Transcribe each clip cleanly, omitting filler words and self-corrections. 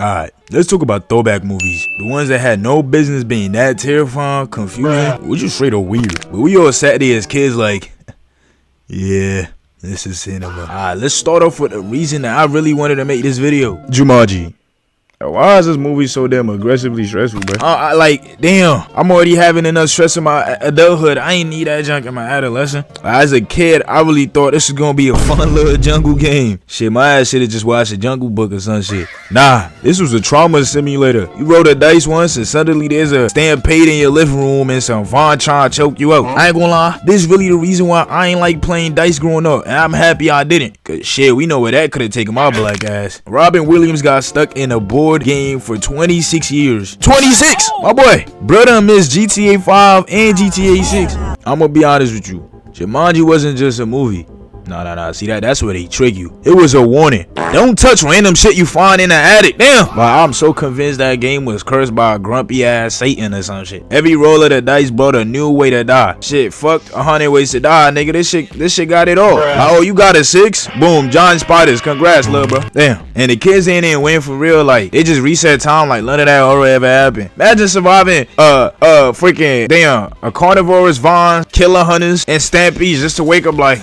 Alright, let's talk about throwback movies. The ones that had no business being that terrifying, confusing, or just straight or weird. But we all sat there as kids like, yeah, this is cinema. Alright, let's start off with a reason that I really wanted to make this video. Jumanji. Why is this movie so damn aggressively stressful, bro? Like, damn, I'm already having enough stress in my adulthood. I ain't need that junk in my adolescence. As a kid, I really thought this was gonna be a fun little jungle game. Shit, my ass should've just watched a Jungle Book or some shit. Nah, this was a trauma simulator. You roll the dice once and suddenly there's a stampede in your living room and some Vaughn trying to choke you out. I ain't gonna lie, this is really the reason why I ain't like playing dice growing up, and I'm happy I didn't. Cause shit, we know where that could've taken my black ass. Robin Williams got stuck in a board game for 26 years. 26! My boy, brother missed GTA 5 and GTA 6. I'm gonna be honest with you. Jumanji wasn't just a movie. Nah. See that's where they trick you. It was a warning. Don't touch random shit you find in the attic. Damn. But I'm so convinced that game was cursed by a grumpy ass Satan or some shit. Every roll of the dice brought a new way to die. Shit, fuck 100 ways to die, nigga. This shit got it all. Oh, you got a 6? Boom, John Spiders. Congrats, lil' bro. Damn. And the kids ain't even win for real. Like, they just reset time like none of that horror ever happened. Imagine surviving freaking damn a carnivorous Vaughn, killer hunters, and stampedes just to wake up like,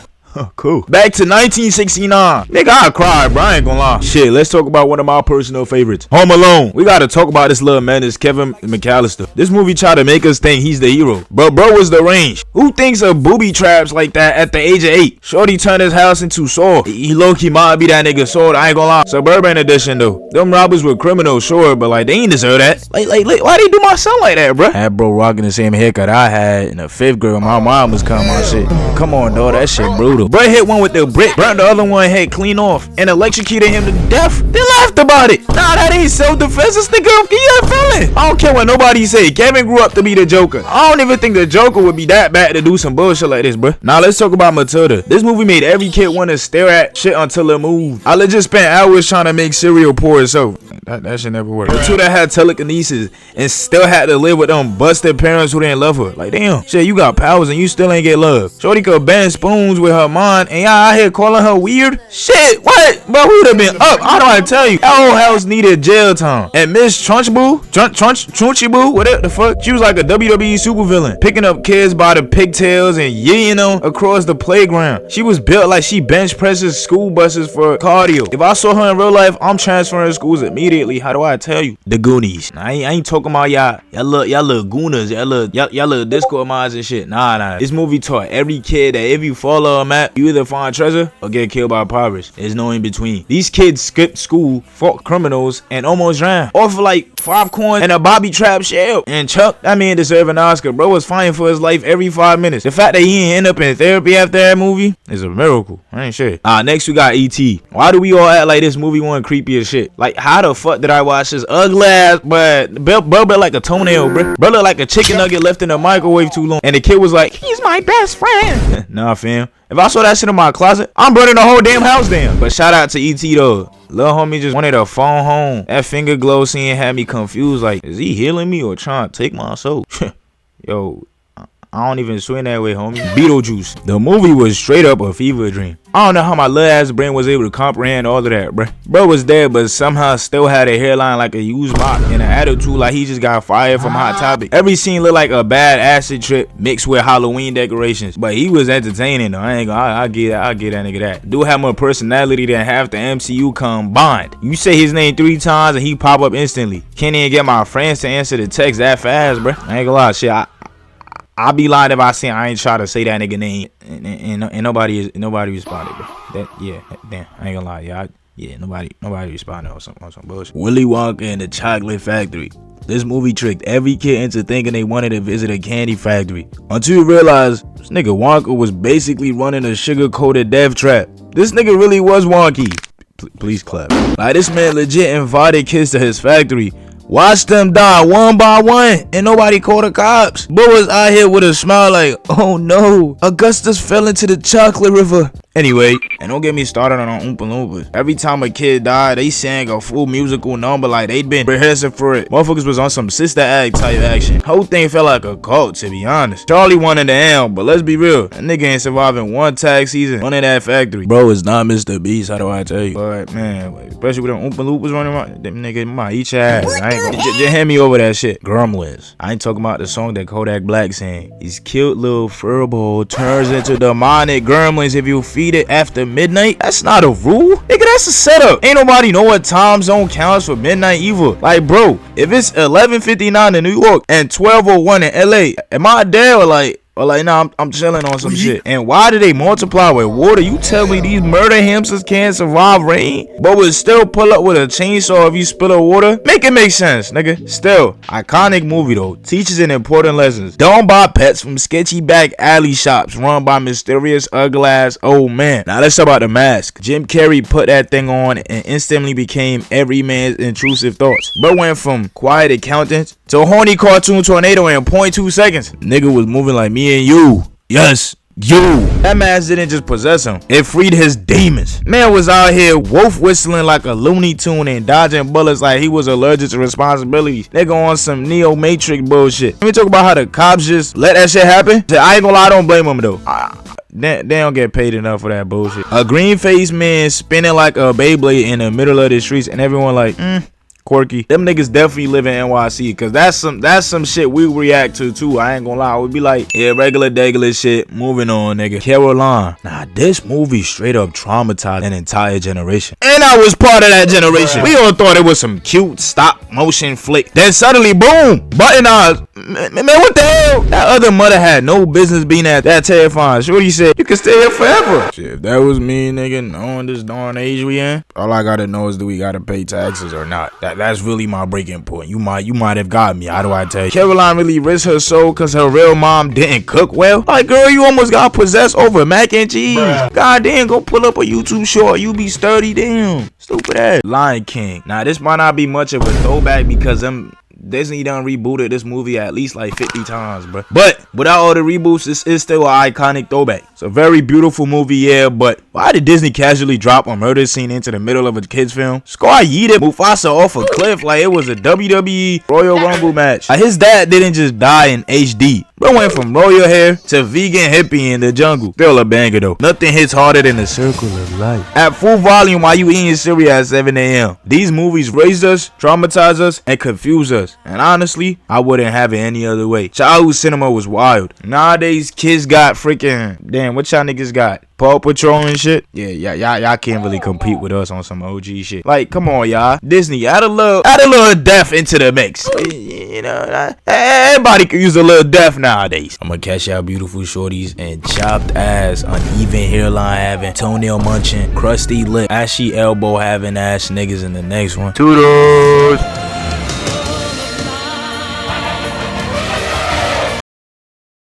cool. Back to 1969. Nigga, I cried, bro. I ain't gonna lie. Shit, let's talk about one of my personal favorites. Home Alone. We gotta talk about this little menace, Kevin McAllister. This movie tried to make us think he's the hero. But bro was the range. Who thinks of booby traps like that at the age of 8? Shorty turned his house into Saw. He low-key might be that nigga Saw. I ain't gonna lie. Suburban edition though. Them robbers were criminals, sure, but like they ain't deserve that. Like, why they do my son like that, bro? That bro rocking the same haircut I had in the 5th grade when my mom was coming on shit. Come on, dog. That shit brutal. Bro hit one with the brick, burnt the other one head clean off, and electrocuted him to death. They laughed about it. Nah, that ain't self-defense. This nigga a felon. I don't care what nobody say. Kevin grew up to be the Joker. I don't even think the Joker would be that bad to do some bullshit like this, bro. Now let's talk about Matilda. This movie made every kid want to stare at shit until it moved. I legit spent hours trying to make cereal pour itself. That shit never worked. Matilda had telekinesis and still had to live with them busted parents who didn't love her. Like, damn, shit, you got powers and you still ain't get love. Shorty could bend spoons with her mind, and y'all out here calling her weird? Shit, what? But who'd have been up? How do I tell you? That whole house needed jail time. And Miss Trunchyboo, whatever the fuck, she was like a WWE supervillain, picking up kids by the pigtails and yeeing them across the playground. She was built like she bench presses school buses for cardio. If I saw her in real life, I'm transferring schools immediately. How do I tell you? The Goonies. I ain't talking about y'all little gooners, y'all little Discord mods and shit. Nah. This movie taught every kid that if you follow a map, you either find treasure or get killed by pirates. There's no in between. These kids skipped school, fought criminals, and almost drowned. All for like 5 coins and a bobby trap shell. And Chuck, that man deserve an Oscar. Bro was fighting for his life every 5 minutes. The fact that he ain't end up in therapy after that movie is a miracle. I ain't shit. Next we got E.T. Why do we all act like this movie wasn't creepy as shit? Like, how the fuck did I watch this ugly ass, but bro like a toenail, bro look like a chicken nugget left in the microwave too long, and the kid was like, he's my best friend. Nah, fam. If I saw that shit in my closet, I'm burning the whole damn house down. But shout out to E.T. though. Lil' homie just wanted a phone home. That finger glow scene had me confused. Like, is he healing me or trying to take my soul? Yo, I don't even swing that way, homie. Beetlejuice. The movie was straight up a fever dream. I don't know how my little ass brain was able to comprehend all of that, bruh. Bro was dead, but somehow still had a hairline like a used mop and an attitude like he just got fired from Hot Topic. Every scene looked like a bad acid trip mixed with Halloween decorations. But he was entertaining though. I get that nigga that. Dude had more personality than half the MCU combined. You say his name 3 times and he pop up instantly. Can't even get my friends to answer the text that fast, bruh. I ain't gonna lie, shit. I'll be lying if I say I ain't try to say that nigga name and nobody responded, bro. Damn, I ain't gonna lie, nobody responded on some bullshit. Willy Wonka and the Chocolate Factory. This movie tricked every kid into thinking they wanted to visit a candy factory until you realize this nigga Wonka was basically running a sugar-coated death trap. This nigga really was wonky. Please clap. Like, this man legit invited kids to his factory. Watch them die one by one, and nobody called the cops. But was out here with a smile like, oh no, Augustus fell into the chocolate river, Anyway, and don't get me started on Oompa Loompas. Every time a kid died, they sang a full musical number like they'd been rehearsing for it. Motherfuckers was on some sister act type action. Whole thing felt like a cult, to be honest. Charlie wanted the M, but let's be real, that nigga ain't surviving one tag season on that factory. Bro, it's not Mr. Beast, how do I tell you? But man, especially with them Oompa Loompas running around, them niggas might eat your ass. I ain't gonna just hand me over that shit. Gremlins. I ain't talking about the song that Kodak Black sang. These cute little furball turns into demonic gremlins if you feed it after midnight. That's not a rule, nigga. That's a setup. Ain't nobody know what time zone counts for midnight evil. Like, bro, if it's 11:59 in New York and 12:01 in LA, am I there or like? Nah, I'm chilling on some shit. And why do they multiply with water? You tell me these murder hamsters can't survive rain, but would still pull up with a chainsaw if you spill a water? Make it make sense, nigga. Still, iconic movie though. Teaches an important lessons. Don't buy pets from sketchy back alley shops run by mysterious ugly ass old man. Now let's talk about The Mask. Jim Carrey put that thing on and instantly became every man's intrusive thoughts. Bro went from quiet accountant to a horny cartoon tornado in 0.2 seconds. Nigga was moving like me and you. Yes, you. That mask didn't just possess him, it freed his demons. Man was out here wolf whistling like a Looney Tune and dodging bullets like he was allergic to responsibilities. Nigga on some Neo Matrix bullshit. Let me talk about how the cops just let that shit happen. I ain't gonna lie, I don't blame him though. They don't get paid enough for that bullshit. A green faced man spinning like a Beyblade in the middle of the streets and everyone like, quirky. Them niggas definitely live in NYC, cause that's some shit we react to too. I ain't gonna lie, we be like, yeah, regular degular shit. Moving on, nigga. Caroline. Nah, this movie straight up traumatized an entire generation, and I was part of that generation. We all thought it was some cute stop motion flick. Then suddenly, boom, button eyes. Man, what the hell? That other mother had no business being that terrifying. Shorty said, you can stay here forever. Shit, if that was me, nigga, knowing this darn age we in, all I gotta know is do we gotta pay taxes or not. That's really my breaking point. You might have got me. How do I tell you? Caroline really risked her soul cause her real mom didn't cook well. Like, girl, you almost got possessed over mac and cheese. God damn, go pull up a YouTube short. You be sturdy, damn. Stupid ass. Lion King. Now, this might not be much of a throwback because Disney done rebooted this movie at least like 50 times, bro. But without all the reboots, this is still an iconic throwback. It's a very beautiful movie, yeah, but why did Disney casually drop a murder scene into the middle of a kid's film? Scar yeeted Mufasa off a cliff like it was a WWE Royal Rumble match. Like, his dad didn't just die in HD. Bro went from royal hair to vegan hippie in the jungle. Still a banger though. Nothing hits harder than the circle of life. At full volume while you eating cereal at 7 a.m. These movies raised us, traumatized us, and confused us. And honestly, I wouldn't have it any other way. Childhood cinema was wild. Nowadays, kids got freaking, damn, what y'all niggas got? Paw Patrol and shit? Yeah, y'all can't really compete with us on some OG shit. Like, come on, y'all. Disney, add a little death into the mix. You know, everybody can use a little death nowadays. I'm gonna catch y'all beautiful shorties and chopped ass, uneven hairline having, toenail munching, crusty lip, ashy elbow having ass niggas in the next one. Toodles!